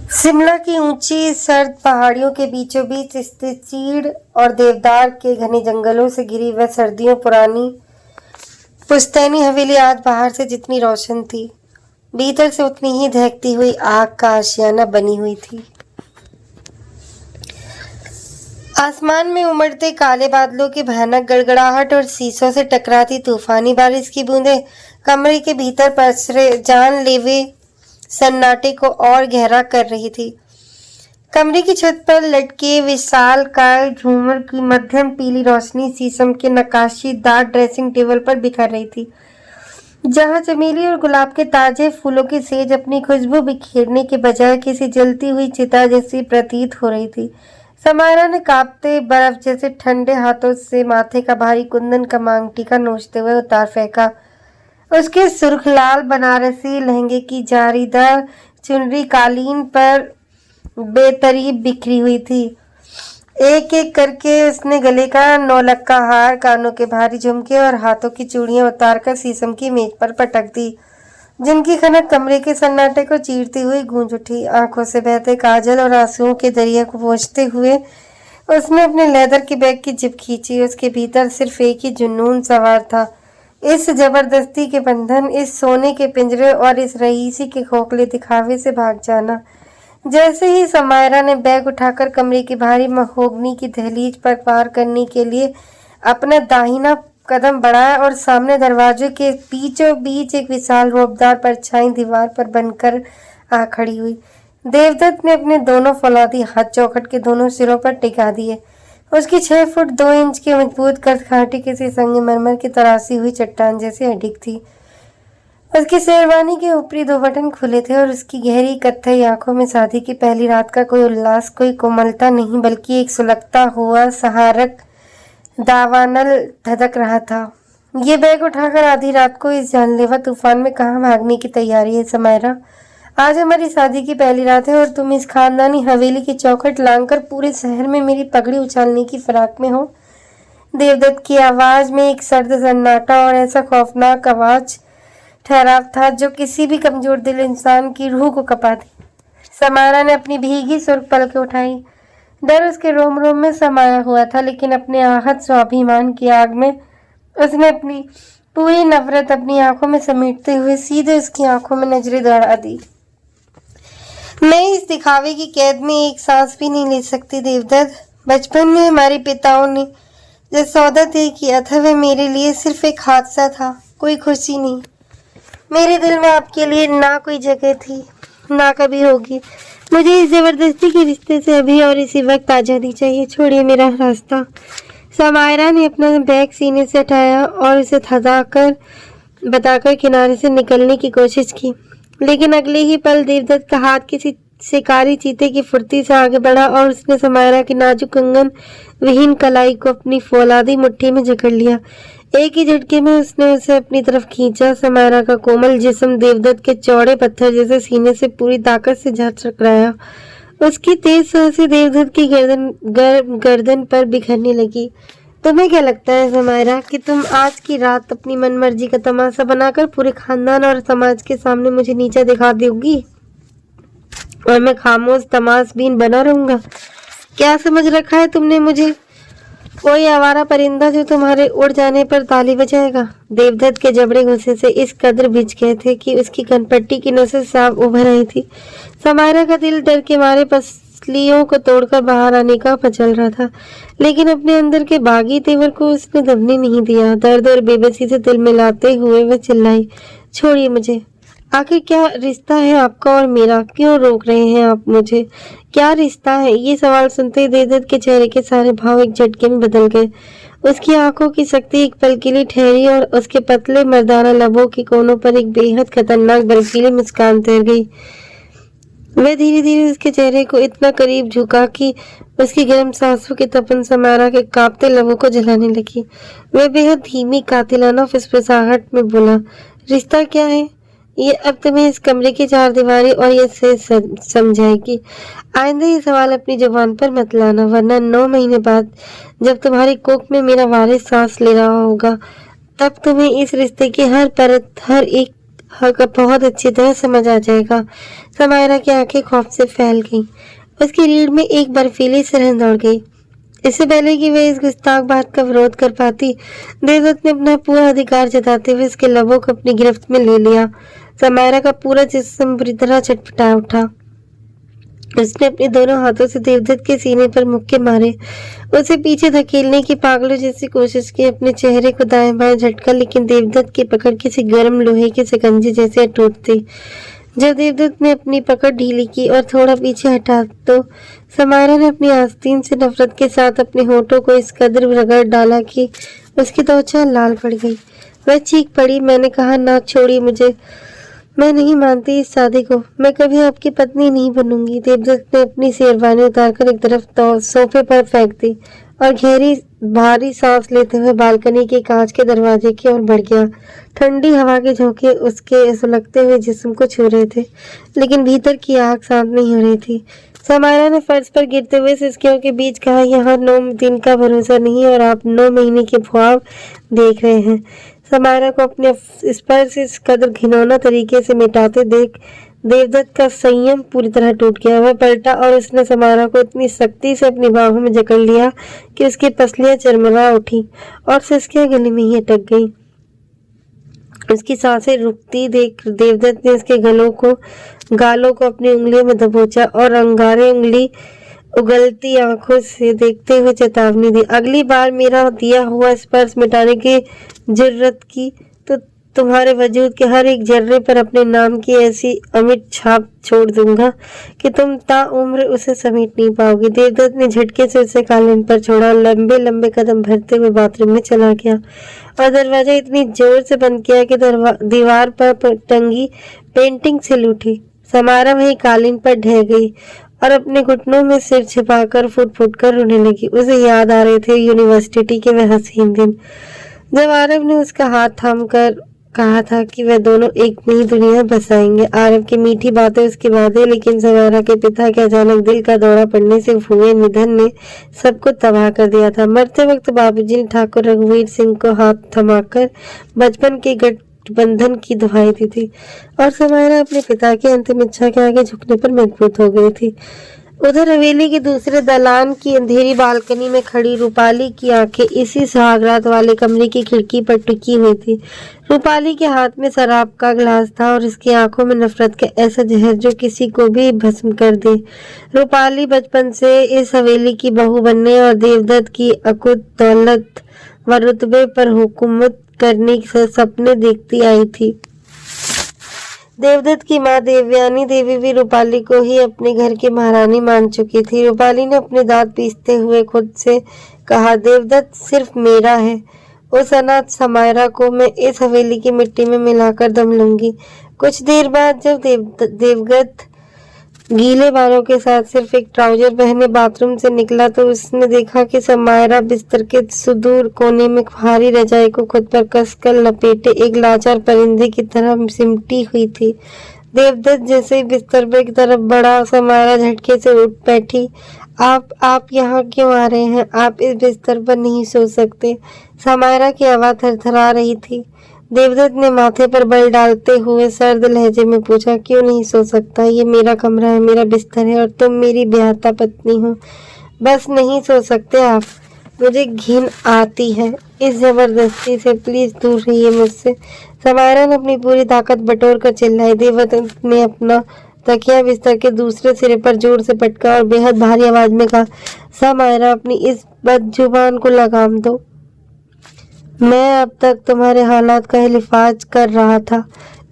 शिमला की ऊंची सर्द पहाड़ियों के बीचों बीच स्थित चीड़ और देवदार के घने जंगलों से घिरी वह सर्दियों पुरानी पुश्तैनी हवेली आज बाहर से जितनी रोशन थी, भीतर से उतनी ही दहकती हुई आग का आशियाना बनी हुई थी। आसमान में उमड़ते काले बादलों की भयानक गड़गड़ाहट और शीशों से टकराती तूफानी बारिश की बूंदें कमरे के भीतर पसरे जानलेवे सन्नाटे को और गहरा कर रही थी। कमरे की छत पर लटके विशालकाय झूमर की मध्यम पीली रोशनी शीशम के नक्काशीदार ड्रेसिंग टेबल पर बिखर रही थी, जहां चमेली और गुलाब के ताजे फूलों की सेज अपनी खुशबू बिखेरने के बजाय किसी जलती हुई चिता जैसी प्रतीत हो रही थी। समायरा ने कांपते बर्फ जैसे ठंडे हाथों से माथे का भारी कुंदन का मांग टीका नोचते हुए उतार फेंका। उसके सुर्ख लाल बनारसी लहंगे की जारीदार चुनरी कालीन पर बेतरीब बिखरी हुई थी। एक एक करके उसने गले का नौलक्का हार, कानों के भारी झुमके और हाथों की चूड़ियां उतारकर शीशम की मेज पर पटक दी, जिनकी खनक कमरे के सन्नाटे को चीरती हुई गूंज उठी। आंखों से बहते काजल और आंसुओं के दरिया को पोंछते हुए उसने अपने लेदर के बैग की जिप खींची। उसके भीतर सिर्फ एक ही जुनून सवार था, इस जबरदस्ती के बंधन, इस सोने के पिंजरे और इस रईसी के खोखले दिखावे से भाग जाना। जैसे ही समायरा ने बैग उठाकर कमरे की भारी महोगनी की दहलीज पर पार करने के लिए अपना दाहिना कदम बढ़ाया और सामने दरवाजे के बीचों बीच एक विशाल रौबदार परछाई दीवार पर बनकर आ खड़ी हुई। देवदत्त ने अपने दोनों फौलादी हाथ चौखट के दोनों सिरों पर टिका दिए। उसकी 6 फुट 2 इंच की मजबूत कद-काठी किसी संगमरमर की तराशी हुई चट्टान जैसे अडिग थी। उसकी शेरवानी के ऊपरी 2 बटन खुले थे और उसकी गहरी कत्थई आंखों में शादी की पहली रात का कोई उल्लास, कोई कोमलता नहीं, बल्कि एक सुलगता हुआ सहारक दावानल धधक रहा था। ये बैग उठाकर आधी रात को इस जानलेवा तूफान में कहाँ भागने की तैयारी है समायरा? आज हमारी शादी की पहली रात है और तुम इस खानदानी हवेली की चौखट लांघकर पूरे शहर में मेरी पगड़ी उछालने की फिराक में हो। देवदत्त की आवाज में एक सर्द सन्नाटा और ऐसा खौफनाक आवाज ठहराव था जो किसी भी कमजोर दिल इंसान की रूह को कपा दे। समायरा ने अपनी भीगी सुर्ख पलकें उठाई। डर उसके रोम रोम में समाया हुआ था, लेकिन अपने आहत स्वाभिमान की आग में उसने अपनी पूरी नफरत अपनी आंखों में समेटते हुए सीधे उसकी आंखों में नजरें दौड़ा दी। मैं इस दिखावे की कैद में एक सांस भी नहीं ले सकती देवदत्त। बचपन में हमारे पिताओं ने जो सौदा तय किया था वह मेरे लिए सिर्फ एक हादसा था, कोई खुशी नहीं। मेरे दिल में आपके लिए ना कोई जगह थी, ना कभी होगी। मुझे इस जबरदस्ती के रिश्ते से अभी और इसी वक्त आज़ादी चाहिए। छोड़िए मेरा रास्ता। समायरा ने अपना बैग सीने से हटाया और उसे थजाकर बताकर किनारे से निकलने की कोशिश की, लेकिन अगले ही पल देवदत्त का हाथ किसी शिकारी चीते की फुर्ती से आगे बढ़ा और उसने समायरा की नाजुक कंगन विहीन कलाई को अपनी फौलादी मुट्ठी में जकड़ लिया। एक ही झटके में उसने उसे अपनी तरफ खींचा। समायरा का कोमल जिस्म देवदत्त के चौड़े पत्थर जैसे सीने से पूरी ताकत से जा टकराया। उसकी तेज सांसें देवदत्त की गर्दन पर बिखरने लगी। तुम्हें क्या लगता है समायरा कि तुम आज की रात अपनी मनमर्जी का तमाशा बनाकर पूरे खानदान और समाज के सामने मुझे नीचा दिखा दोगी और मैं खामोश तमाशबीन बना रहूंगा? क्या समझ रखा है तुमने मुझे? कोई आवारा परिंदा जो तुम्हारे उड़ जाने पर ताली बजाएगा? देवदत्त के जबड़े गुस्से से इस कदर भिज गए थे कि उसकी कनपट्टी की नसें साफ उभर आई थी। समायरा का दिल डर के मारे पसलियों को तोड़कर बाहर आने का मचल रहा था, लेकिन अपने अंदर के बागी तेवर को उसने दबने नहीं दिया। दर्द और बेबसी से दिल मिलाते हुए वह चिल्लाई, छोड़िए मुझे। आखिर क्या रिश्ता है आपका और मेरा? क्यों रोक रहे हैं आप मुझे? क्या रिश्ता है? ये सवाल सुनते ही देवदत्त के चेहरे के सारे भाव एक झटके में बदल गए। उसकी आंखों की शक्ति एक पल के लिए ठहरी और उसके पतले मर्दाना लबों के कोनों पर एक बेहद खतरनाक बर्फीली मुस्कान तैर गई। वह धीरे धीरे उसके चेहरे को इतना करीब झुका कि उसकी गर्म सांसों की तपन समायरा के कांपते लबों को जलाने लगी। वह बेहद धीमी कातिलाना फिसफिसाहट में बोला, रिश्ता क्या है? ये अब तुम्हें इस कमरे की 4 दीवारी और ये से समझाएगी। आइंदा ये सवाल अपनी जुबान पर मत लाना, वरना 9 महीने बाद जब तुम्हारी कोख में मेरा वारिस सांस ले रहा होगा, तब तुम्हें इस रिश्ते की हर परत, हर एक हाँ, का बहुत अच्छी तरह समझ आ जाएगा। समायरा की आंखें खौफ से फैल गईं। उसकी रीढ़ में एक बर्फीली सिरहन दौड़ गई। इससे पहले कि वह इस गुस्ताख बात का विरोध कर पाती, देवदत्त ने अपना पूरा अधिकार जताते हुए उसके लबों को अपनी गिरफ्त में ले लिया। समायरा का पूरा जिस्म बुरी तरह चटपटा उठा। उसने अपने दोनों हाथों से देवदत्त के सीने पर मुक्के मारे, उसे पीछे धकेलने की पागलों जैसी कोशिश की, अपने चेहरे को दाएं बाएं झटका, लेकिन देवदत्त की पकड़ किसी गर्म लोहे के शिकंजे जैसे अटूट थी। जब देवदत्त ने अपनी पकड़ ढीली की और थोड़ा पीछे हटा तो समायरा ने अपनी आस्तीन से नफरत के साथ अपने होठों को इस कदर रगड़ डाला कि उसकी त्वचा लाल पड़ गई। वह चीख पड़ी, मैंने कहा ना छोड़िए मुझे, मैं नहीं मानती इस शादी को, मैं कभी आपकी पत्नी नहीं बनूंगी। देवदत्त ने अपनी शेरवानी उतारकर एक तरफ तो सोफे पर फेंक दी और गहरी भारी सांस लेते हुए बालकनी के कांच के दरवाजे की ओर बढ़ गया। ठंडी हवा के झोंके उसके सुलगते हुए जिस्म को छू रहे थे, लेकिन भीतर की आग शांत नहीं हो रही थी। समायरा ने फर्श पर गिरते हुए सिसकियों के बीच कहा, यहाँ 9 दिन का भरोसा नहीं और आप 9 महीने के ख्वाब देख रहे हैं। समायरा को अपने स्पर्श इस कदर घिनौना तरीके से मिटाते देख देवदत्त का संयम पूरी तरह टूट गया। वह पलटा और उसने समायरा को इतनी सख्ती से अपनी बाहों में जकड़ लिया कि उसकी पसलियां चरमरा उठी और सिसकियां गले में ही अटक गईं। उसकी सांसें रुकती देख देवदत्त ने उसके गालों को अपनी उंगलियों में दबोचा और अंगारे उंगली उगलती आंखों से देखते हुए चेतावनी दी, अगली बार मेरा दिया हुआ स्पर्श मिटाने की जुर्रत की तो तुम्हारे वजूद के हर एक जर्रे पर अपने नाम की ऐसी अमिट छाप छोड़ दूंगा कि तुम ताउम्र उसे समेट नहीं पाओगी। देवदत्त ने झटके से उसे कालीन पर छोड़ा, लंबे लंबे कदम भरते हुए बाथरूम में चला गया और दरवाजा इतनी जोर से बंद किया कि दीवार पर टंगी पेंटिंग से उठी। समायरा वही कालीन पर ढह गई और अपने घुटनों में सिर छिपाकर फुट फुट कर रोने लगी। उसे याद आ रहे थे यूनिवर्सिटी के वह हसीन दिन, जब आरव ने उसका हाथ थामकर कहा था कि वह दोनों एक नई दुनिया बसाएंगे। आरव की मीठी बातें उसकी बातें, लेकिन समायरा के पिता के अचानक दिल का दौरा पड़ने से हुए निधन ने सबको तबाह कर दिया था। मरते वक्त बाबूजी ने ठाकुर रघुवीर सिंह को हाथ थमाकर बचपन के गठबंधन की दुहाई दी थी और समायरा अपने पिता की अंतिम इच्छा के आगे झुकने पर मजबूत हो गई थी। उधर हवेली के दूसरे दलान की अंधेरी बालकनी में खड़ी रूपाली की आंखें इसी सुहागरात वाले कमरे की खिड़की पर टिकी हुई थी। रूपाली के हाथ में शराब का गिलास था और इसकी आंखों में नफरत का ऐसा जहर जो किसी को भी भस्म कर दे। रूपाली बचपन से इस हवेली की बहू बनने और देवदत्त की अकुत दौलत व रुतबे पर हुकूमत करने के सपने देखती आई थी। देवदत्त की माँ देवयानी देवी भी रूपाली को ही अपने घर की महारानी मान चुकी थी। रूपाली ने अपने दांत पीसते हुए खुद से कहा, देवदत्त सिर्फ मेरा है, उस अनाथ समायरा को मैं इस हवेली की मिट्टी में मिलाकर दम लूंगी। कुछ देर बाद जब देवदत्त गीले बालों के साथ सिर्फ एक ट्राउजर पहने बाथरूम से निकला तो उसने देखा कि समायरा बिस्तर के सुदूर कोने में भारी रजाई को खुद पर कसकर लपेटे एक लाचार परिंदे की तरह सिमटी हुई थी। देवदत्त जैसे ही बिस्तर पर की तरफ बढ़ा, समायरा झटके से उठ बैठी। आप यहाँ क्यों आ रहे हैं? आप इस बिस्तर पर नहीं सो सकते। समायरा की आवाज थरथरा रही थी। देवदत्त ने माथे पर बल डालते हुए सर्द लहजे में पूछा, क्यों नहीं सो सकता? ये मेरा कमरा है, मेरा बिस्तर है और तुम मेरी ब्याहता पत्नी हो। बस नहीं सो सकते आप, मुझे घिन आती है इस जबरदस्ती से, प्लीज दूर रहिए मुझसे। समायरा ने अपनी पूरी ताकत बटोर कर चिल्लाई। देवदत्त ने अपना तकिया बिस्तर के दूसरे सिरे पर जोर से पटका और बेहद भारी आवाज में कहा, समायरा अपनी इस बदजुबान को लगाम दो। मैं अब तक तुम्हारे हालात का हिफाज कर रहा था,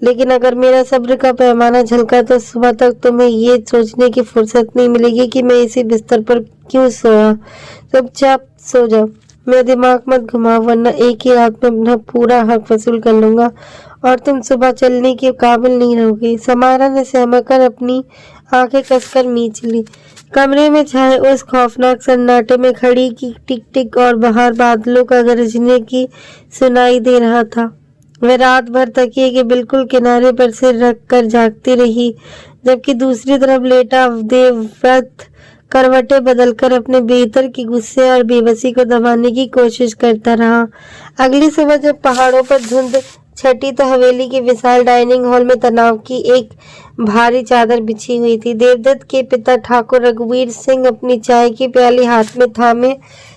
लेकिन अगर मेरा सब्र का पैमाना झलका तो सुबह तक तुम्हें ये सोचने की फुर्सत नहीं मिलेगी कि मैं इसी बिस्तर पर क्यों सोया। चुपचाप सो जाओ, मेरा दिमाग मत घुमाओ, वरना एक ही रात में अपना पूरा हक वसूल कर लूंगा और तुम सुबह चलने के काबिल नहीं रहोगी। समायरा ने सहमकर अपनी आंखें कसकर मींच ली। कमरे में छाए उस खौफनाक सन्नाटे में खड़ी की टिक टिक और बाहर बादलों का गरजने की सुनाई दे रहा था। वह रात भर तकिए के बिल्कुल किनारे पर सिर रख कर जागती रही, जबकि दूसरी तरफ लेटा देवव्रत करवटें बदलकर अपने भीतर की गुस्से और बेबसी को दबाने की कोशिश करता रहा। अगली सुबह जब पहाड़ों पर धुंध छठी तो हवेली के विशाल डाइनिंग हॉल में तनाव की एक भारी चादर बिछी हुई थी। देवदत्त के पिता ठाकुर रघुवीर सिंह अपनी चाय की प्याली हाथ में थामे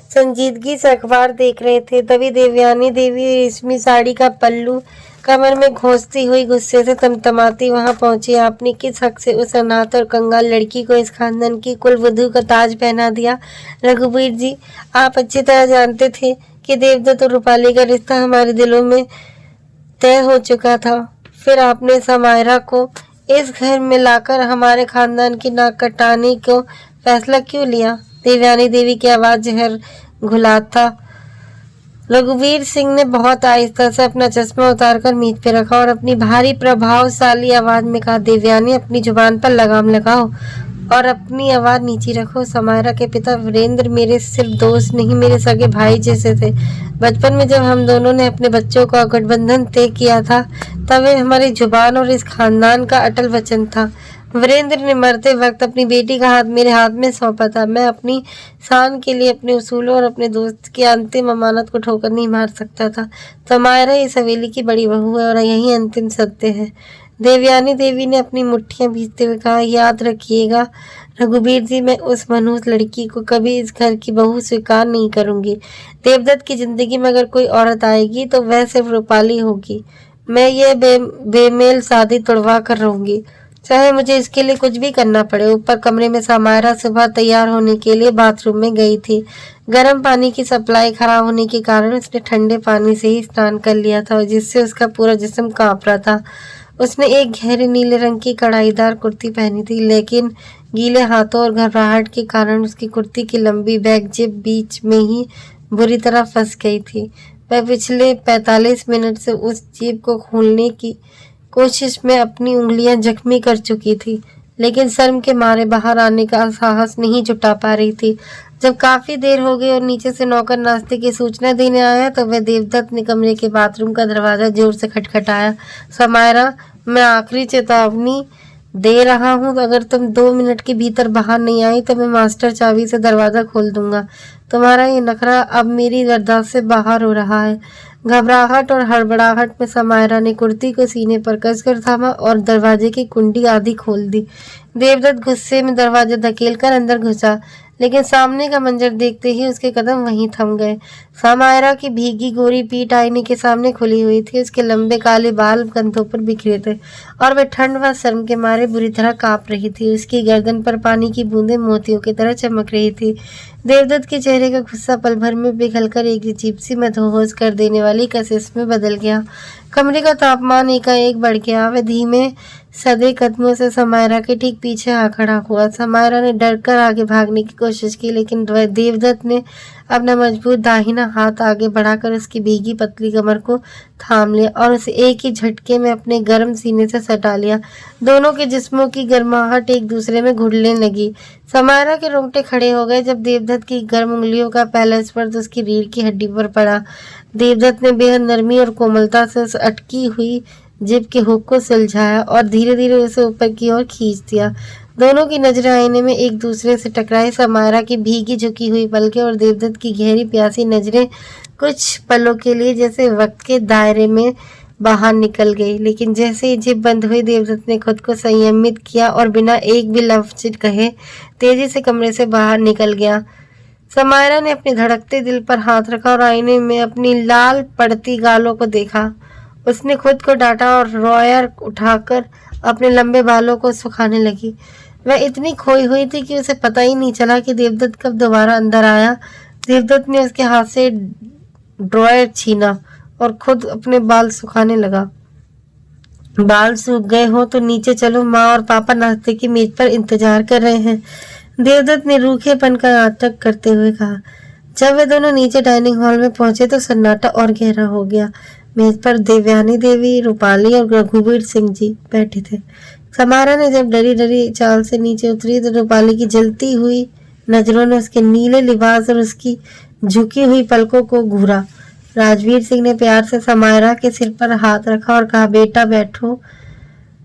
संजीदगी से अखबार देख रहे थे। तभी देवयानी देवी रेशमी साड़ी का पल्लू कमर में घोंसती हुई गुस्से से तमतमाती वहां पहुंची। आपने किस हक से उस अनाथ और कंगाल लड़की को इस खानदान की कुलवधू का ताज पहना दिया? रघुवीर जी, आप अच्छी तरह जानते थे कि देवदत्त और रूपाली का रिश्ता हमारे दिलों में तय हो चुका था। फिर आपने समायरा को इस घर में लाकर हमारे खानदान की नाक कटाने को फैसला क्यों लिया? देवयानी देवी की आवाज जहर घुला था। रघुवीर सिंह ने बहुत आहिस्ता से अपना चश्मा उतारकर मेज पे रखा और अपनी भारी प्रभावशाली आवाज में कहा, देवयानी, अपनी जुबान पर लगाम लगाओ और अपनी आवाज नीचे रखो। समायरा के पिता वीरेंद्र मेरे सिर्फ दोस्त नहीं, मेरे सगे भाई जैसे थे। बचपन में जब हम दोनों ने अपने बच्चों का गठबंधन तय किया था, तब वे हमारी जुबान और इस खानदान का अटल वचन था। वीरेंद्र ने मरते वक्त अपनी बेटी का हाथ मेरे हाथ में सौंपा था। मैं अपनी शान के लिए अपने उसूलों और अपने दोस्त की अंतिम अमानत को ठोकर नहीं मार सकता था। समायरा इस हवेली की बड़ी बहू है और यही अंतिम सत्य है। देवयानी देवी ने अपनी मुट्ठियां भींचते हुए कहा, याद रखिएगा रघुवीर जी, मैं उस मनहूस लड़की को कभी इस घर की बहू स्वीकार नहीं करूंगी। देवदत्त की जिंदगी में अगर कोई औरत आएगी तो वह सिर्फ रूपाली होगी। मैं ये बेमेल शादी तोड़वा कर रहूंगी, चाहे मुझे इसके लिए कुछ भी करना पड़े। ऊपर कमरे में समायरा सुबह तैयार होने के लिए बाथरूम में गई थी। गर्म पानी की सप्लाई खराब होने के कारण उसने ठंडे पानी से ही स्नान कर लिया था, जिससे उसका पूरा जिस्म कांप रहा था। उसने एक गहरे नीले रंग की कढ़ाईदार कुर्ती पहनी थी, लेकिन गीले हाथों और घबराहट के कारण उसकी कुर्ती की लंबी बैक जेब बीच में ही बुरी तरह फंस गई थी। वह पिछले 45 मिनट से उस जेब को खोलने की कोशिश में अपनी उंगलियां जख्मी कर चुकी थी, लेकिन शर्म के मारे बाहर आने का साहस नहीं जुटा पा रही थी। जब काफी देर हो गई और नीचे से नौकर नाश्ते की सूचना देने आया, तो वह देवदत्त ने कमरे के बाथरूम का दरवाजा जोर से खटखटाया। समायरा, मैं आखिरी चेतावनी दे रहा हूँ, अगर तुम 2 मिनट के भीतर बाहर नहीं आई तो मैं मास्टर चाबी से दरवाजा खोल दूंगा। तुम्हारा ये नखरा अब मेरी बर्दाश्त से बाहर हो रहा है। घबराहट और हड़बड़ाहट में समायरा ने कुर्ती को सीने पर कसकर थामा और दरवाजे की कुंडी आधी खोल दी। देवदत्त गुस्से में दरवाजा धकेलकर अंदर घुसा, लेकिन सामने का मंजर देखते ही उसके कदम वहीं थम गए। समायरा की भीगी गोरी पीठ आईने के सामने खुली हुई थी। उसके लंबे काले बाल कंधों पर बिखरे थे और वह ठंड व शर्म के मारे बुरी तरह कांप रही थी। उसकी गर्दन पर पानी की बूंदें मोतियों की तरह चमक रही थी। देवदत्त के चेहरे का गुस्सा पल भर में पिघलकर एक अजीब सी मदहोश कर देने वाली कशिश में बदल गया। कमरे का तापमान एकाएक बढ़ गया। वह धीमे सदे कदमों से समायरा के ठीक पीछे आ खड़ा हुआ। समायरा ने डरकर आगे भागने की कोशिश की, लेकिन देवदत्त ने अपना मजबूत दाहिना हाथ आगे बढ़ाकर उसकी भीगी पतली कमर को थाम लिया और उसे एक ही झटके में अपने गर्म सीने से सटा लिया। दोनों के जिस्मों की गर्माहट एक दूसरे में घुलने लगी। समायरा के रोंगटे खड़े हो गए जब देवदत्त की गर्म उंगलियों का पहला स्पर्श उसकी रीढ़ की हड्डी पर पड़ा। देवदत्त ने बेहद नरमी और कोमलता से उस अटकी हुई जिब के हुक को सुलझाया और धीरे धीरे उसे ऊपर की ओर खींच दिया। दोनों की नजरें आईने में एक दूसरे से टकराई। समायरा की भीगी झुकी हुई पलकें और देवदत्त की गहरी प्यासी नजरें कुछ पलों के लिए जैसे वक्त के दायरे में बाहर निकल गई, लेकिन जैसे ही जिब बंद हुई, देवदत्त ने खुद को संयमित किया और बिना एक भी लफ्ज कहे तेजी से कमरे से बाहर निकल गया। समायरा ने अपने धड़कते दिल पर हाथ रखा और आईने में अपनी लाल पड़ती गालों को देखा। उसने खुद को डांटा और ड्रॉयर उठाकर अपने लंबे बालों को सुखाने लगी। वह इतनी खोई हुई थी कि उसे पता ही नहीं चला कि देवदत्त कब दोबारा अंदर आया। देवदत्त ने उसके हाथ से ड्रॉयर छीना और खुद अपने बाल सुखाने लगा। बाल सूख गए हो तो नीचे चलो, माँ और पापा नाश्ते की मेज पर इंतजार कर रहे हैं, देवदत्त ने रूखेपन का नाटक करते हुए कहा। जब वे दोनों नीचे डाइनिंग हॉल में पहुंचे तो सन्नाटा और गहरा हो गया। मेज पर देवयानी देवी, रूपाली और रघुवीर सिंह जी बैठे थे। समायरा ने जब डरी डरी चाल से नीचे उतरी तो रूपाली की जलती हुई नजरों ने उसके नीले लिबास और उसकी झुकी हुई पलकों को घूरा। राजवीर सिंह ने प्यार से समायरा के सिर पर हाथ रखा और कहा, बेटा बैठो।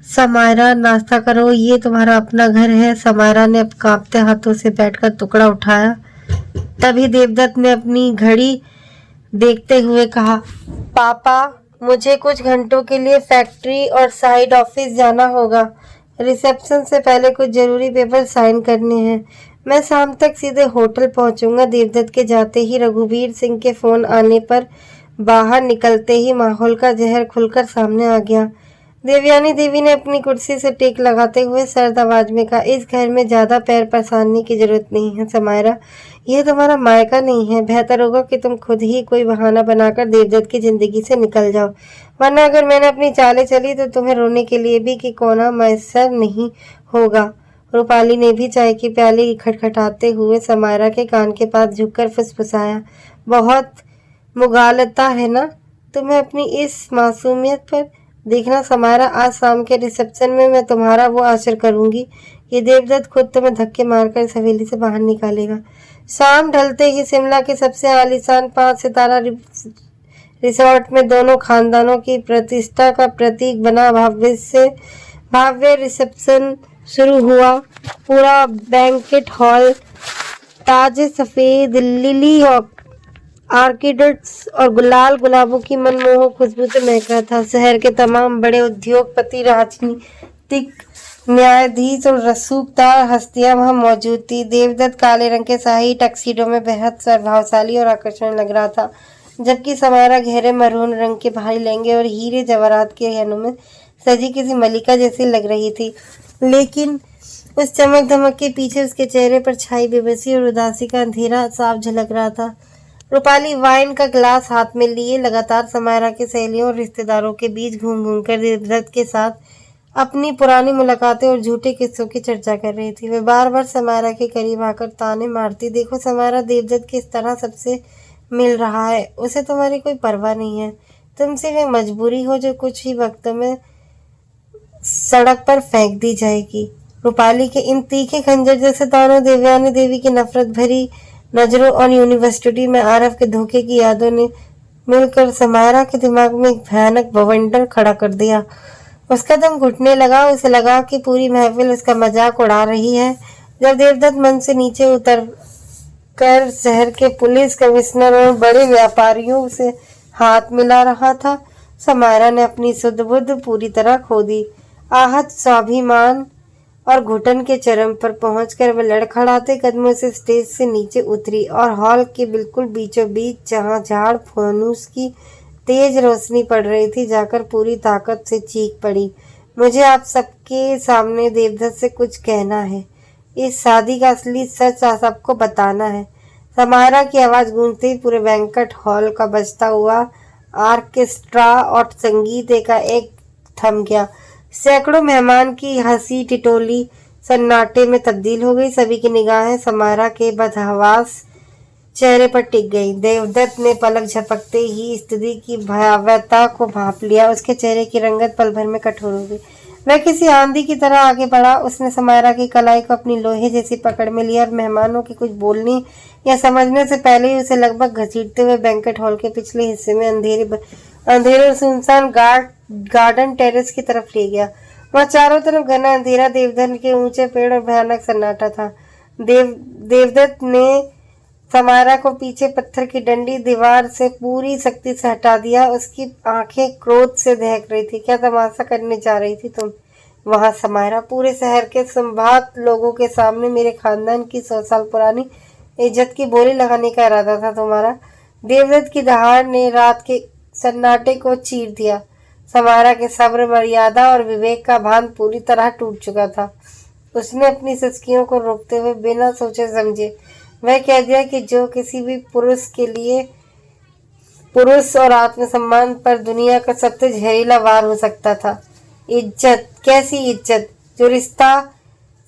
समायरा, नाश्ता करो, ये तुम्हारा अपना घर है। समायरा ने अब कांपते हाथों से बैठकर टुकड़ा उठाया। तभी देवदत्त ने अपनी घड़ी देखते हुए कहा, पापा, मुझे कुछ घंटों के लिए फैक्ट्री और साइड ऑफिस जाना होगा। रिसेप्शन से पहले कुछ जरूरी पेपर साइन करने हैं। मैं शाम तक सीधे होटल पहुंचूंगा। देवदत्त के जाते ही रघुवीर सिंह के फोन आने पर बाहर निकलते ही माहौल का जहर खुलकर सामने आ गया। देवयानी देवी ने अपनी कुर्सी से टेक लगाते हुए सर्द आवाज में कहा, इस घर में ज्यादा पैर पसारने की जरूरत नहीं है समायरा। यह तुम्हारा मायका नहीं है। बेहतर होगा कि तुम खुद ही कोई बहाना बनाकर देवदत्त की जिंदगी से निकल जाओ, वरना अगर मैंने अपनी चालें चली तो तुम्हें रोने के लिए भी कि कोना मैसर नहीं होगा। रूपाली ने भी चाय की प्याली खटखटाते हुए समायरा के कान के पास झुककर फुसफुसाया, बहुत मुगालता है ना तुम्हें अपनी इस मासूमियत पर। देखना समायरा, आज शाम के रिसेप्शन में मैं तुम्हारा वो आश्चर्य करूंगी कि देवदत्त खुद तुम्हें धक्के मारकर इस हवेली से बाहर निकालेगा। शाम ढलते ही शिमला के सबसे आलीशान 5 सितारा रिसोर्ट में दोनों खानदानों की प्रतिष्ठा का प्रतीक बना भव्य रिसेप्शन शुरू हुआ। पूरा बैंकेट हॉल ताजे सफेद लिली और आर्किड्स और गुलाबों की मनमोहक खुशबू से महका था। शहर के तमाम बड़े उद्योगपति, राजनीतिक, न्यायाधीश और रसूखदार हस्तियां वहां मौजूद थी। देवदत्त काले रंग के शाही टक्सीडो में बेहद प्रभावशाली और आकर्षण लग रहा था, जबकि समायरा गहरे मरून रंग के भारी लहंगे और हीरे जवाहरात के गहनों में सजी किसी मलिका जैसी लग रही थी। लेकिन उस चमक धमक के पीछे उसके चेहरे पर छाई बेबसी और उदासी का अंधेरा साफ झलक रहा था। रूपाली वाइन का गिलास हाथ में लिए लगातार समायरा की सहेलियों और रिश्तेदारों के बीच घूम कर देवदत्त के साथ अपनी पुरानी मुलाकातें और झूठे किस्सों की चर्चा कर रही थी। वे बार बार समायरा के करीब आकर ताने मारती, देखो समायरा, देवदत्त किस तरह सबसे मिल रहा है, उसे तुम्हारी कोई परवाह नहीं है, तुम सिर्फ एक मजबूरी हो जो कुछ ही वक्त में सड़क पर फेंक दी जाएगी। रूपाली के इन तीखे खंजर जैसे तानों, देवयानी देवी की नफरत भरी नजरों और यूनिवर्सिटी में आरव के धोखे की यादों ने मिलकर समायरा के दिमाग में एक भयानक बवंडर खड़ा कर दिया। उसका दम घुटने लगा। उसे लगा कि पूरी महफिल उसका मजाक उड़ा रही है। जब देवदत्त मन से नीचे उतर कर शहर के पुलिस कमिश्नर और बड़े व्यापारियों से हाथ मिला रहा था, समायरा ने अपनी सुध बुध पूरी तरह खो दी। आहत स्वाभिमान और घुटन के चरम पर पहुंचकर वह लड़खड़ाते कदमों से स्टेज से नीचे उतरी और हॉल के बिल्कुल बीचों बीच, जहां झाड़ फूस की तेज रोशनी पड़ रही थी, जाकर पूरी ताकत से चीख पड़ी, मुझे आप सबके सामने देवदत्त से कुछ कहना है। इस शादी का असली सच सबको बताना है। समायरा की आवाज गूंजते ही पूरे बैंक्वेट हॉल का बजता हुआ ऑर्केस्ट्रा और संगीत एकाएक थम गया। सैकड़ों मेहमान की हंसी टिटोली सन्नाटे में तब्दील हो गई। सभी की निगाहें समायरा के बदहवास चेहरे पर टिक गई। देवदत्त ने पलक झपकते ही स्थिति की भयावहता को भांप लिया। उसके चेहरे की रंगत पल भर में कठोर हो गई। वह किसी आंधी की तरह आगे बढ़ा। उसने समायरा की कलाई को अपनी लोहे जैसी पकड़ में लिया और मेहमानों के कुछ बोलने या समझने से पहले ही उसे लगभग घसीटते हुए बैंक्वेट हॉल के पिछले हिस्से में अंधेरे और सुनसान गार्डन टेरेस की तरफ ले गया। वहाँ चारों तरफ घना अंधेरा, देवदार के ऊंचे पेड़ और भयानक सन्नाटा था। देवदत्त ने समायरा को पीछे पत्थर की डंडी दीवार से पूरी सख्ती से हटा दिया। उसकी आंखें क्रोध से दहक रही थी। क्या तमाशा करने जा रही थी तुम वहां समायरा? पूरे शहर के संभात लोगों के सामने मेरे खानदान की 100 साल पुरानी इज्जत की बोली लगाने का इरादा था तुम्हारा? देवदत्त की दहाड़ ने रात के सन्नाटे को चीर दिया। समायरा के सब्र, मर्यादा और विवेक का भान पूरी तरह टूट चुका था। उसने अपनी सिसकियों को रोकते हुए बिना सोचे समझे वह कह दिया कि जो किसी भी पुरुष और आत्मसम्मान पर दुनिया का सबसे जहरीला वार हो सकता था। इज्जत? कैसी इज्जत? जो रिश्ता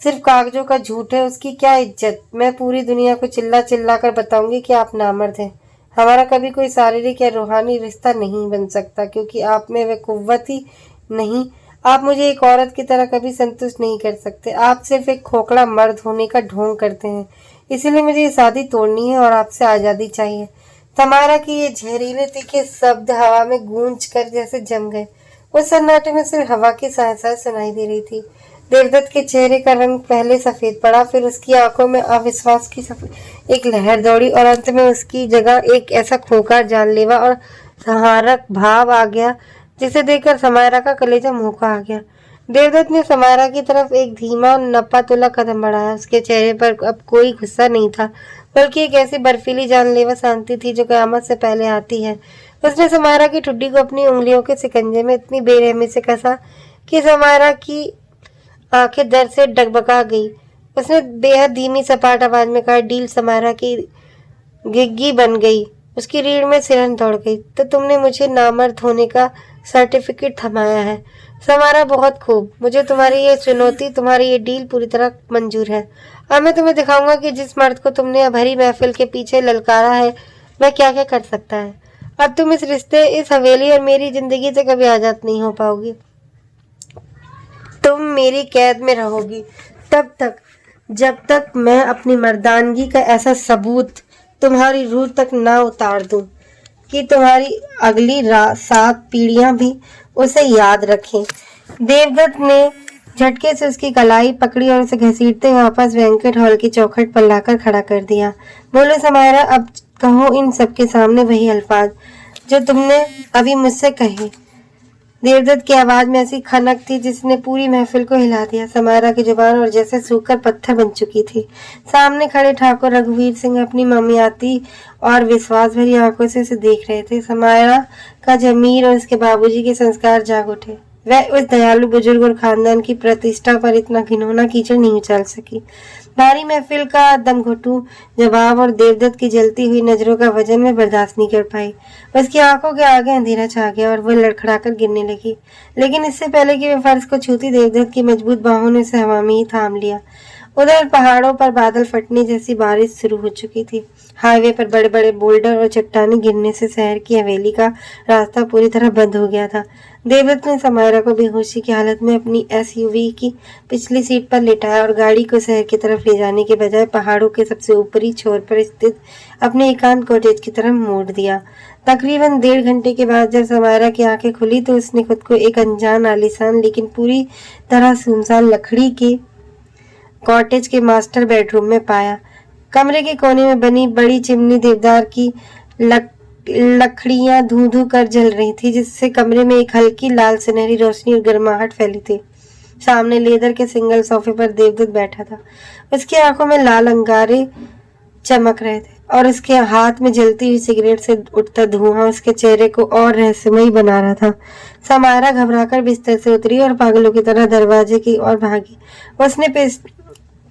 सिर्फ कागजों का झूठ है, उसकी क्या इज्जत? मैं पूरी दुनिया को चिल्ला चिल्ला कर बताऊंगी कि आप नामर्द हैं। हमारा कभी कोई शारीरिक या रूहानी रिश्ता नहीं बन सकता, क्योंकि आप में वह कुव्वत ही नहीं। आप मुझे एक औरत की तरह कभी संतुष्ट नहीं कर सकते। आप सिर्फ एक खोखला मर्द होने का ढोंग करते हैं। इसीलिए मुझे ये शादी तोड़नी है और आपसे आजादी चाहिए। समायरा की ये जहरीले तीखे शब्द हवा में गूंज कर जैसे जम गए। उस सन्नाटे में सिर्फ हवा की सहसाएं सुनाई दे रही थी। देवदत्त के चेहरे का रंग पहले सफेद पड़ा, फिर उसकी आंखों में अविश्वास की एक लहर दौड़ी और अंत में उसकी जगह एक ऐसा खोखला, जानलेवा और सहारक भाव आ गया जिसे देखकर समायरा का कलेजा मुंह का आ गया। देवदत्त ने समायरा की तरफ एक धीमा और नप्पा तुला कदम बढ़ाया। उसके चेहरे पर अब कोई गुस्सा नहीं था, बल्कि एक ऐसी बर्फीली जानलेवा शांति थी जो कयामत से पहले आती है। उसने समायरा की ठुड्डी को अपनी उंगलियों के सिकंजे में इतनी बेरहमी से कसा कि समायरा की आंखें दर्द से डगबगा गई। उसने बेहद धीमी सपाट आवाज में कहा, डील समायरा की गिग्गी बन गई। उसकी रीढ़ में सिरन दौड़ गई। तो तुमने मुझे नामर्द होने का सर्टिफिकेट थमाया है। समारा, बहुत खूब। मुझे तुम्हारी ये चुनौती, तुम्हारी ये डील पूरी तरह मंजूर है। अब मैं तुम्हें दिखाऊंगा कि जिस मर्द को तुमने भरी महफिल के पीछे ललकारा है वह क्या क्या कर सकता है। अब तुम इस रिश्ते, इस हवेली और मेरी जिंदगी से कभी आजाद नहीं हो पाओगी। तुम मेरी कैद में रहोगी तब तक जब तक मैं अपनी मर्दानगी का ऐसा सबूत तुम्हारी रूह तक ना उतार दूं कि तुम्हारी अगली 7 पीढ़ियां भी उसे याद रखें। देवदत्त ने झटके से उसकी कलाई पकड़ी और उसे घसीटते वापस वेंकट हॉल की चौखट पर लाकर खड़ा कर दिया। बोले, समायरा, अब कहो इन सबके सामने वही अल्फाज जो तुमने अभी मुझसे कहे। देवदत्त की आवाज में ऐसी खनक थी जिसने पूरी महफिल को हिला दिया। समायरा की जुबान और जैसे सूखकर पत्थर बन चुकी थी। सामने खड़े ठाकुर रघुवीर सिंह अपनी ममियाती और विश्वास भरी आंखों से उसे देख रहे थे। समायरा का जमीर और उसके बाबूजी के संस्कार जाग उठे। वह उस दयालु बुजुर्ग और खानदान की प्रतिष्ठा पर इतना घिनौना कीचड़ नहीं उछाल सकी। भारी महफिल का दमघुटू जवाब और देवदत्त की जलती हुई नजरों का वजन में बर्दाश्त नहीं कर पाई। उसकी आंखों के आगे अंधेरा छा गया और वह लड़खड़ाकर गिरने लगी। लेकिन इससे पहले कि वह फर्श को छूती, देवदत्त की मजबूत बाहों ने उसे हवा में ही थाम लिया। उधर पहाड़ों पर बादल फटने जैसी बारिश शुरू हो चुकी थी। हाईवे पर बड़े बड़े बोल्डर और चट्टानें गिरने से शहर की हवेली का रास्ता पूरी तरह बंद हो गया था। देवदत्त ने समायरा को बेहोशी की हालत में अपनी एसयूवी की पिछली सीट पर लेटाया और गाड़ी को शहर की तरफ ले जाने के बजाय पहाड़ों के सबसे ऊपरी छोर पर स्थित अपने एकांत कॉटेज की तरफ मोड़ दिया। तकरीबन 1.5 घंटे के बाद जब समायरा की आंखें खुली तो उसने खुद को एक अनजान, आलीशान लेकिन पूरी तरह सुनसान लकड़ी के कॉटेज के मास्टर बेडरूम में पाया। कमरे के कोने में बनी बड़ी चिमनी देवदार की लकड़ियां धू धू कर जल रही थी, जिससे कमरे में एक हल्की लाल सुनहरी रोशनी और गर्माहट फैली थी। सामने लेदर के सिंगल सोफे पर देवदत्त बैठा था। उसकी आंखों में लाल अंगारे चमक रहे थे और उसके हाथ में जलती हुई सिगरेट से उठता धुआं उसके चेहरे को और रहस्यमयी बना रहा था। समायरा घबराकर बिस्तर से उतरी और पागलों की तरह दरवाजे की ओर भागी। उसने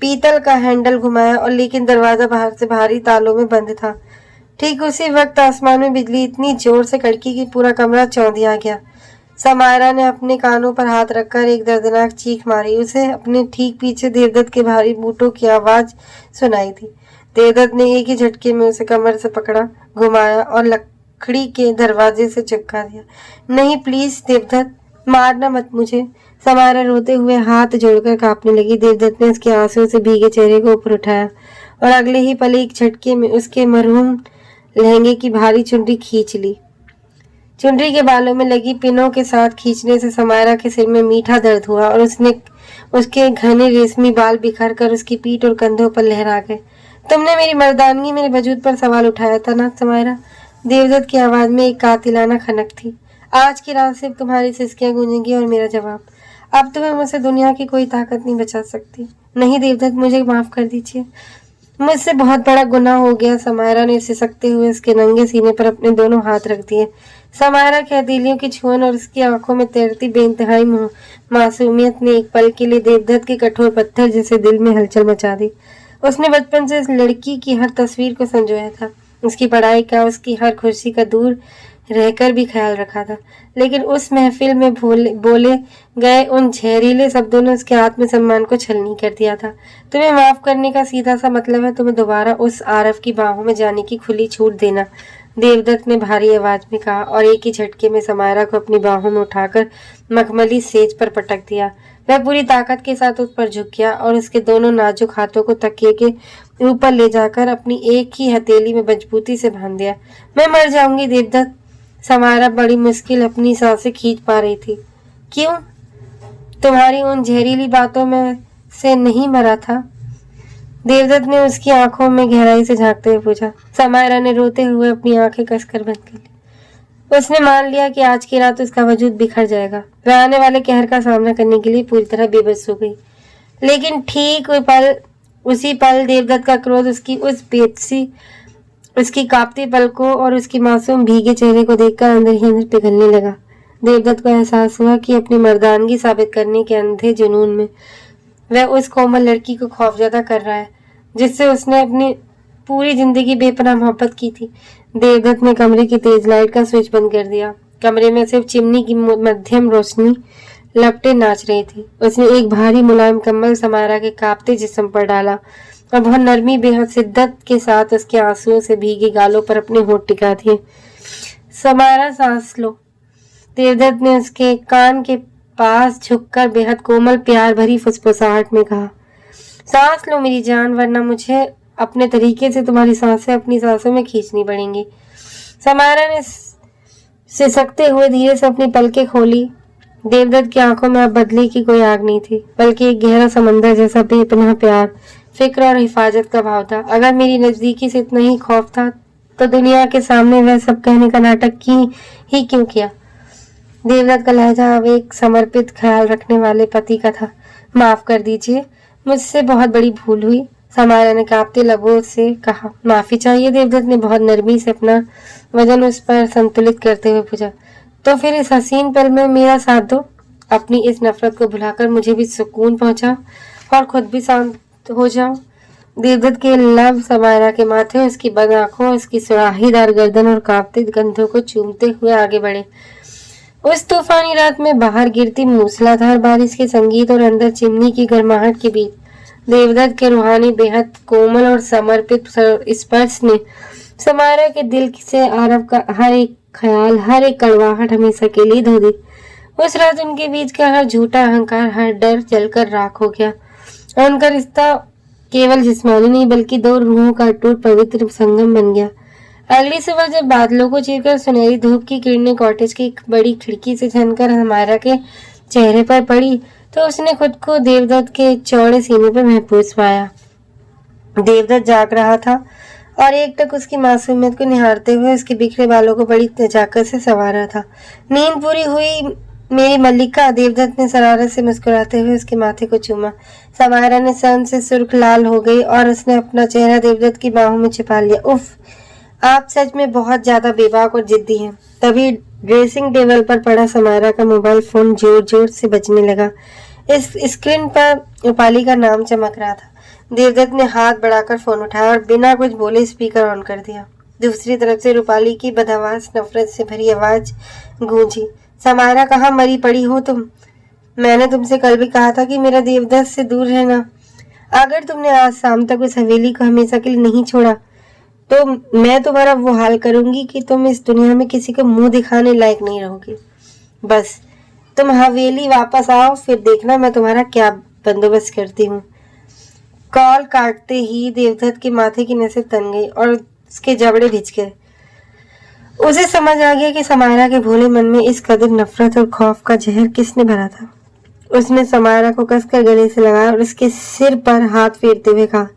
पीतल का हैंडल घुमाया और लेकिन दरवाजा बाहर से भारी तालों में बंद था। ठीक उसी वक्त आसमान में बिजली इतनी जोर से कड़की कि पूरा कमरा चौंधिया गया। समायरा ने अपने कानों पर हाथ रखकर एक दर्दनाक चीख मारी। उसे अपने ठीक पीछे देवदत्त के भारी बूटों की आवाज सुनाई थी। देवदत्त ने एक ही झटके में उसे कमर से पकड़ा, घुमाया और लकड़ी के दरवाजे से चिपका दिया। नहीं, प्लीज देवदत्त, मारना मत मुझे। समायरा रोते हुए हाथ जोड़कर कांपने लगी। देवदत्त ने उसके आंसुओं से भीगे चेहरे को ऊपर उठाया और अगले ही पल एक झटके में उसके मरहूम लहंगे की भारी चुनरी खींच ली। चुनरी के बालों में लगी पिनों के साथ खींचने से समायरा के सिर में मीठा दर्द हुआ और उसके घने रेशमी बाल बिखर कर उसकी पीठ और कंधों पर लहरा गए। तुमने मेरी मर्दानगी, मेरे वजूद पर सवाल उठाया था ना समायरा? देवदत्त की आवाज में एक कातिलाना खनक थी। आज की रात सिर्फ तुम्हारी सिसकियां गूंजेंगी और मेरा जवाब। अब तुम्हें मुझसे दुनिया की कोई ताकत नहीं बचा सकती। नहीं देवदत्त, मुझे माफ कर दीजिए, मुझसे बहुत बड़ा गुनाह हो गया। समायरा ने सिसकते हुए उसके नंगे सीने पर अपने दोनों हाथ रख दिए। समायरा की हथेलियों की छुअन और उसकी आंखों में तैरती बेइंतहाई मासूमियत ने एक पल के लिए देवदत्त के कठोर पत्थर जैसे दिल में हलचल मचा दी। उसने बचपन से इस लड़की की हर तस्वीर को संजोया था, उसकी पढ़ाई का, उसकी हर खुशी का दूर रहकर भी ख्याल रखा था। लेकिन उस महफिल में बोले गए उन जहरीले शब्दों ने उसके आत्मसम्मान को छलनी कर दिया था। तुम्हें माफ करने का सीधा सा मतलब है तुम्हें दोबारा उस आरफ की बाहों में जाने की खुली छूट देना, देवदत्त ने भारी आवाज में कहा और एक ही झटके में समायरा को अपनी बाहों में उठाकर मखमली सेज पर पटक दिया। वह पूरी ताकत के साथ उस पर झुक गया और उसके दोनों नाजुक हाथों को तकिए के ऊपर ले जाकर अपनी एक ही हथेली में मजबूती से बांध दिया। मैं मर जाऊंगी देवदत्त। समायरा बड़ी मुश्किल अपनी सांसें खींच पा रही थी। क्यों? तुम्हारी उन जहरीली बातों में से नहीं मरा था? देवदत्त ने उसकी आंखों में गहराई से झांकते हुए पूछा। समायरा ने रोते हुए अपनी आंखें कसकर बंद कर ली। उसने मान लिया कि आज की रात उसका वजूद बिखर जाएगा। वह आने वाले कहर का सामना करने के लिए पूरी तरह बेबस हो गई। लेकिन ठीक उसी पल देवदत्त का क्रोध उसकी कांपती पलकों और उसकी मासूम भीगे चेहरे को देखकर अंदर ही अंदर पिघलने लगा। देवदत्त को एहसास हुआ कि अपनी मर्दानगी साबित करने के अंधे जुनून में वह उस कोमल लड़की को खौफजदा कर रहा है जिससे उसने अपनी पूरी जिंदगी बेपनाह मोहब्बत की थी। देवदत्त ने कमरे की तेज लाइट का स्विच बंद कर दिया। कमरे में सिर्फ चिमनी की मध्यम रोशनी लपटे नाच रही थी। उसने एक भारी मुलायम कंबल समारा के कांपते जिस्म पर डाला और बहुत नरमी बेहद शिद्दत के साथ उसके आंसुओं से भीगे गालों पर अपने होंठ टिका दिए। समारा, सांस लो। देवदत्त ने उसके कान के पास झुककर बेहद कोमल प्यार भरी फुसफुसाहट में कहा, सांस लो मेरी जान, वरना मुझे अपने तरीके से तुम्हारी सांसें अपनी सांसों में खींचनी पड़ेंगी। समारा ने सिसकते हुए धीरे से अपनी पलकें खोली। देवदत्त की आंखों में अब बदले की कोई आग नहीं थी, बल्कि एक गहरा समंदर जैसा बेपनाह प्यार, फिक्र और हिफाजत का भाव था। अगर मेरी नजदीकी से इतना ही खौफ था तो दुनिया के सामने वह सब कहने का नाटक ही क्यों किया। देवदत्त का लहजा अब एक समर्पित ख्याल रखने वाले पति का था। माफ कर दीजिए, मुझसे बहुत बड़ी भूल हुई, समारा ने कांपते लबों से कहा। माफी चाहिए। देवदत्त ने बहुत नरमी से अपना वजन उस पर संतुलित करते हुए पूछा, तो फिर इस हसीन पल में मेरा साथ दो। अपनी इस नफरत को भुलाकर मुझे भी सुकून पहुंचाओ और खुद भी शांत हो जाओ। देवदत्त के लब समारा के माथे, उसकी बंद आंखों, उसकी सुराहीदार गर्दन और कांपते कंधों को चूमते हुए आगे बढ़े। उस तूफानी रात में बाहर गिरती मूसलाधार बारिश के संगीत और अंदर चिमनी की गर्माहट के बीच देवदत्त के रूहानी बेहद कोमल और समर्पित स्पर्श ने समारा के दिल से आरव का हर एक ख्याल, हर एक कड़वाहट हमेशा के लिए धो दी। उस रात उनके बीच का हर झूठा अहंकार, हर डर जलकर राख हो गया और उनका रिश्ता केवल जिस्मानी नहीं बल्कि दो रूहों का अटूट पवित्र संगम बन गया। अगली सुबह जब बादलों को चीरकर सुनहरी धूप की किरणें कॉटेज की एक बड़ी खिड़की से झनकर हमारा के चेहरे पर पड़ी तो उसने खुद को देवदत्त के चौड़े सीने पर महफूज पाया। देवदत्त जाग रहा था और एक टक उसकी मासूमियत को निहारते हुए उसके बिखरे बालों को बड़ी नजाकत से संवारा था। नींद पूरी हुई मेरी मल्लिका, देवदत्त ने शरारत से मुस्कुराते हुए उसके माथे को चूमा। समारा ने सन से सुर्ख लाल हो गई और उसने अपना चेहरा देवदत्त की बाहों में छिपा लिया। उफ, आप सच में बहुत ज्यादा बेबाक और जिद्दी हैं। तभी ड्रेसिंग टेबल पर पड़ा समारा का मोबाइल फोन जोर जोर से बजने लगा। इस स्क्रीन पर रूपाली का नाम चमक रहा था। देवदत्त ने हाथ बढ़ाकर फोन उठाया और बिना कुछ बोले स्पीकर ऑन कर दिया। दूसरी तरफ से रूपाली की बदहवास नफरत से भरी आवाज गूंजी, समारा, कहाँ मरी पड़ी हो तुम? मैंने तुमसे कल भी कहा था कि मेरा देवदत्त से दूर रहना। अगर तुमने आज शाम तक उस हवेली को हमेशा के लिए नहीं छोड़ा तो मैं तुम्हारा वो हाल करूंगी कि तुम इस दुनिया में किसी को मुंह दिखाने लायक नहीं रहोगी। बस तुम हवेली वापस आओ, फिर देखना मैं तुम्हारा क्या बंदोबस्त करती हूँ। कॉल काटते ही देवदत्त के माथे की नसें तन गई और उसके जबड़े भिज गए। उसे समझ आ गया कि समारा के भोले मन में इस कदर नफरत और खौफ का जहर किसने भरा था। उसने समारा को कसकर गले से लगाया और उसके सिर पर हाथ फेरते हुए कहा,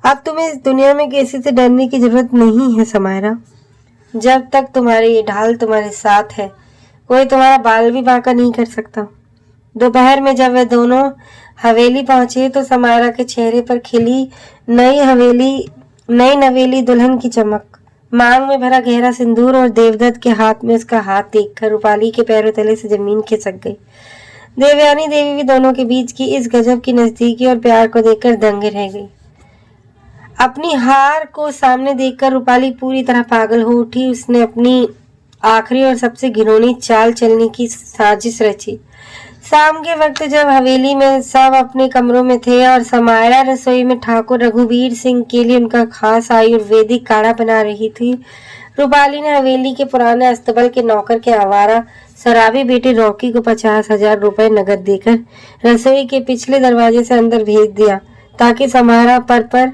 अब तुम्हें इस दुनिया में किसी से डरने की जरूरत नहीं है समारा। जब तक तुम्हारे ये ढाल तुम्हारे साथ है कोई तुम्हारा बाल भी बांका नहीं कर सकता। दोपहर में जब वे दोनों हवेली पहुंचे तो समारा के चेहरे पर खिली नई नवेली दुल्हन की चमक, मांग में भरा गहरा सिंदूर और देवदत्त के हाथ में उसका हाथ देखकर रूपाली के पैरों तले से जमीन खिसक गई। देवयानी देवी भी दोनों के बीच की इस गजब की नजदीकी और प्यार को देखकर दंग रह गई। अपनी हार को सामने देखकर रूपाली पूरी तरह पागल हो उठी। उसने अपनी आखिरी और सबसे घिनौनी चाल चलने की साजिश रची। शाम के वक्त जब हवेली में सब अपने कमरों में थे और समारा रसोई में ठाकुर रघुवीर सिंह के लिए उनका खास आयुर्वेदिक काढ़ा बना रही थी, रूपाली ने हवेली के पुराने अस्तबल के नौकर के आवारा शराबी बेटे रॉकी को 50,000 रुपए नकद देकर रसोई के पिछले दरवाजे से अंदर भेज दिया ताकि समारा पर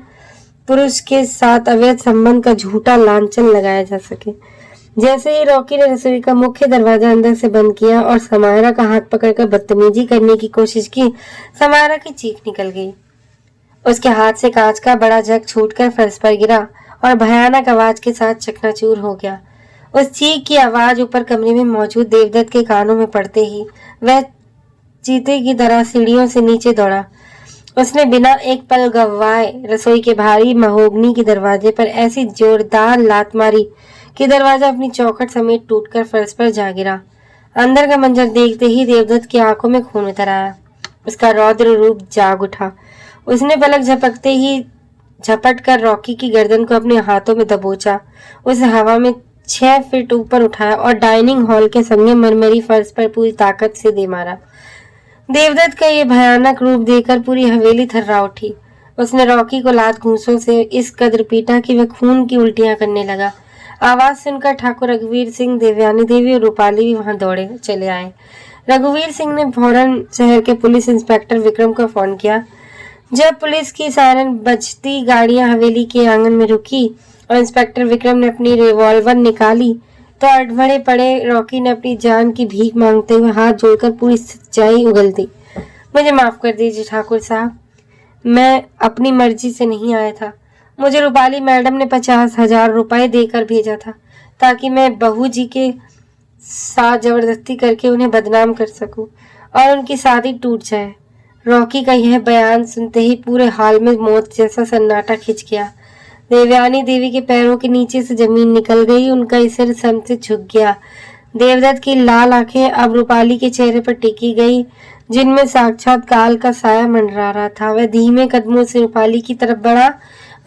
पुरुष के साथ अवैध संबंध का झूठा लांछन लगाया जा सके। जैसे ही रॉकी ने रसोई का मुख्य दरवाजा अंदर से बंद किया और समारा का हाथ पकड़कर बदतमीजी करने की कोशिश की, समारा की चीख निकल गई। उसके हाथ से कांच का बड़ा जग छूटकर फर्श पर गिरा और भयानक आवाज के साथ चकनाचूर हो गया। उस चीख की आवाज ऊपर कमरे में मौजूद देवदत्त के कानों में पड़ते ही वह चीते की तरह सीढ़ियों से नीचे दौड़ा। उसने बिना एक पल गवाए रसोई के भारी महोगनी के दरवाजे पर ऐसी जोरदार लात मारी कि दरवाजा अपनी चौखट समेत टूटकर फर्श पर जा गिरा। अंदर का मंजर देखते ही देवदत्त की आंखों में खून उतर आया। उसका रौद्र रूप जाग उठा। उसने पलक झपकते ही झपट कर रॉकी की गर्दन को अपने हाथों में दबोचा, उसे हवा में 6 फीट ऊपर उठाया और डाइनिंग हॉल के संगे मरमरी फर्श पर पूरी ताकत से दे मारा। देवदत्त का ये भयानक रूप देखकर पूरी हवेली थर्रा उठी। उसने रॉकी को लात घूंसों से इस कदर पीटा कि वह खून की उल्टियां करने लगा। आवाज सुनकर ठाकुर रघुवीर सिंह, देवयानी देवी और रूपाली भी वहां दौड़े चले आए। रघुवीर सिंह ने फौरन शहर के पुलिस इंस्पेक्टर विक्रम को फोन किया। जब पुलिस की सायरन बजती गाड़ियां हवेली के आंगन में रुकी और इंस्पेक्टर विक्रम ने अपनी रिवॉल्वर निकाली तो अड़बड़े पड़े रॉकी ने अपनी जान की भीख मांगते हुए हाथ जोड़कर पूरी सच्चाई उगल दी। मुझे माफ कर दीजिए ठाकुर साहब, मैं अपनी मर्जी से नहीं आया था। मुझे रूपाली मैडम ने 50,000 रुपए देकर भेजा था ताकि मैं बहू जी के साथ जबरदस्ती करके उन्हें बदनाम कर सकूं और उनकी शादी टूट जाए। रॉकी का यह बयान सुनते ही पूरे हाल में मौत जैसा सन्नाटा खिंच गया। देवयानी देवी के पैरों के नीचे से जमीन निकल गई, उनका सिर सम से झुक गया। देवदत्त की लाल आंखें अब रूपाली के चेहरे पर टिकी गई, जिनमें साक्षात काल का साया मंडरा रहा था। वह धीमे कदमों से रूपाली की तरफ बढ़ा।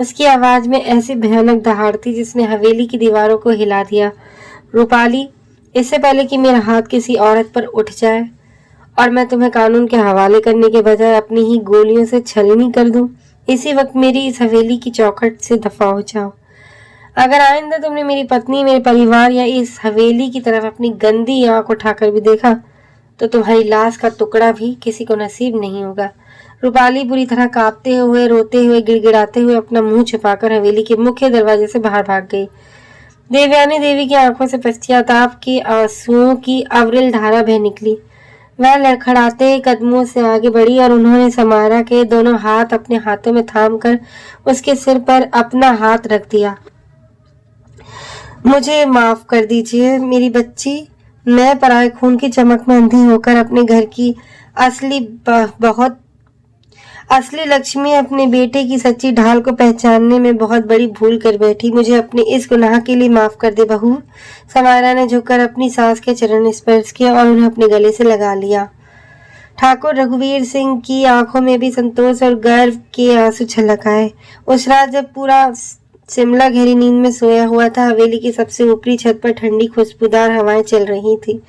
उसकी आवाज में ऐसी भयानक दहाड़ थी जिसने हवेली की दीवारों को हिला दिया। रूपाली, इससे पहले कि मेरा हाथ किसी औरत पर उठ जाए और मैं तुम्हें कानून के हवाले करने के बजाय अपनी ही गोलियों से छलनी कर दूं, इसी वक्त मेरी इस हवेली की चौखट से दफा हो जाओ। अगर आइंदा तुमने मेरी पत्नी, मेरे परिवार या इस हवेली की तरफ अपनी गंदी आंख उठाकर भी देखा तो तुम्हारी लाश का टुकड़ा भी किसी को नसीब नहीं होगा। रूपाली बुरी तरह कांपते हुए, रोते हुए, गिड़गिड़ाते हुए अपना मुंह छिपाकर हवेली के मुख्य दरवाजे से बाहर भाग गई। देवयानी देवी की आंखों से पश्चाताप के आंसुओं की अविरल धारा बह निकली। वह लड़खड़ाते कदमों से आगे बढ़ी और उन्होंने समारा के दोनों हाथ अपने हाथों में थामकर उसके सिर पर अपना हाथ रख दिया। मुझे माफ कर दीजिए मेरी बच्ची, मैं पराये खून की चमक में अंधी होकर अपने घर की असली लक्ष्मी, अपने बेटे की सच्ची ढाल को पहचानने में बहुत बड़ी भूल कर बैठी। मुझे अपने इस गुनाह के लिए माफ कर दे बहू। समारा ने झुककर अपनी सास के चरण स्पर्श किया और उन्हें अपने गले से लगा लिया। ठाकुर रघुवीर सिंह की आंखों में भी संतोष और गर्व के आंसू छलक आए। उस रात जब पूरा शिमला गहरी नींद में सोया हुआ था, हवेली की सबसे ऊपरी छत पर ठंडी खुशबूदार हवाएं चल रही थी।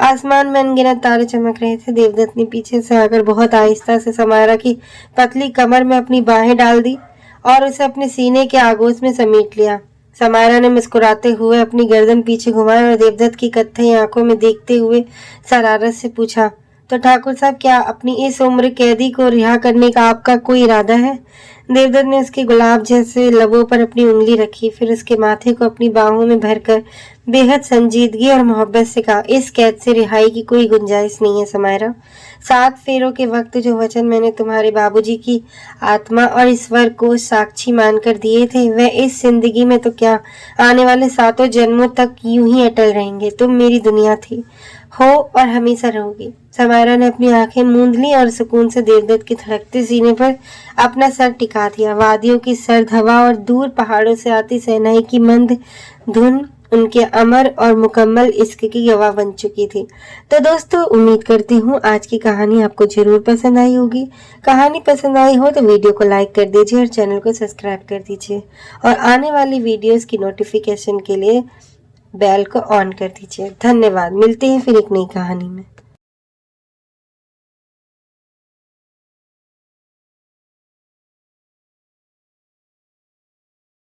आसमान में अनगिनत तारे चमक रहे थे। देवदत्त ने पीछे से आकर बहुत आहिस्ता से समारा की पतली कमर में अपनी बाहें डाल दी और उसे अपने सीने के आगोश में समेट लिया। समारा ने मुस्कुराते हुए अपनी गर्दन पीछे घुमाई और देवदत्त की कत्थई आंखों में देखते हुए शरारत से पूछा, तो ठाकुर साहब, क्या अपनी इस उम्र कैदी को रिहा करने का आपका कोई इरादा है? देवदत्त ने उसके गुलाब जैसे लबों पर अपनी उंगली रखी, फिर उसके माथे को अपनी बाहों में भरकर बेहद संजीदगी और मोहब्बत से कहा, इस कैद से रिहाई की कोई गुंजाइश नहीं है समारा। 7 फेरों के वक्त जो वचन मैंने तुम्हारे बाबूजी की आत्मा और ईश्वर को साक्षी मानकर दिए थे, वह इस जिंदगी में तो क्या, आने वाले 7 जन्मों तक यूं ही अटल रहेंगे। तुम मेरी दुनिया थी, हो और हमेशा रहोगी। समारा ने अपनी आंखें मूंद ली और सुकून से देवदत्त के धड़कते सीने पर अपना सर टिका दिया। वादियों की सर्द हवा और दूर पहाड़ों से आती शहनाई की मंद धुन उनके अमर और मुकम्मल इश्क की गवाह बन चुकी थी। तो दोस्तों, उम्मीद करती हूँ आज की कहानी आपको जरूर पसंद आई होगी। कहानी पसंद आई हो तो वीडियो को लाइक कर दीजिए और चैनल को सब्सक्राइब कर दीजिए और आने वाली वीडियोस की नोटिफिकेशन के लिए बेल को ऑन कर दीजिए। धन्यवाद। मिलते हैं फिर एक नई कहानी में।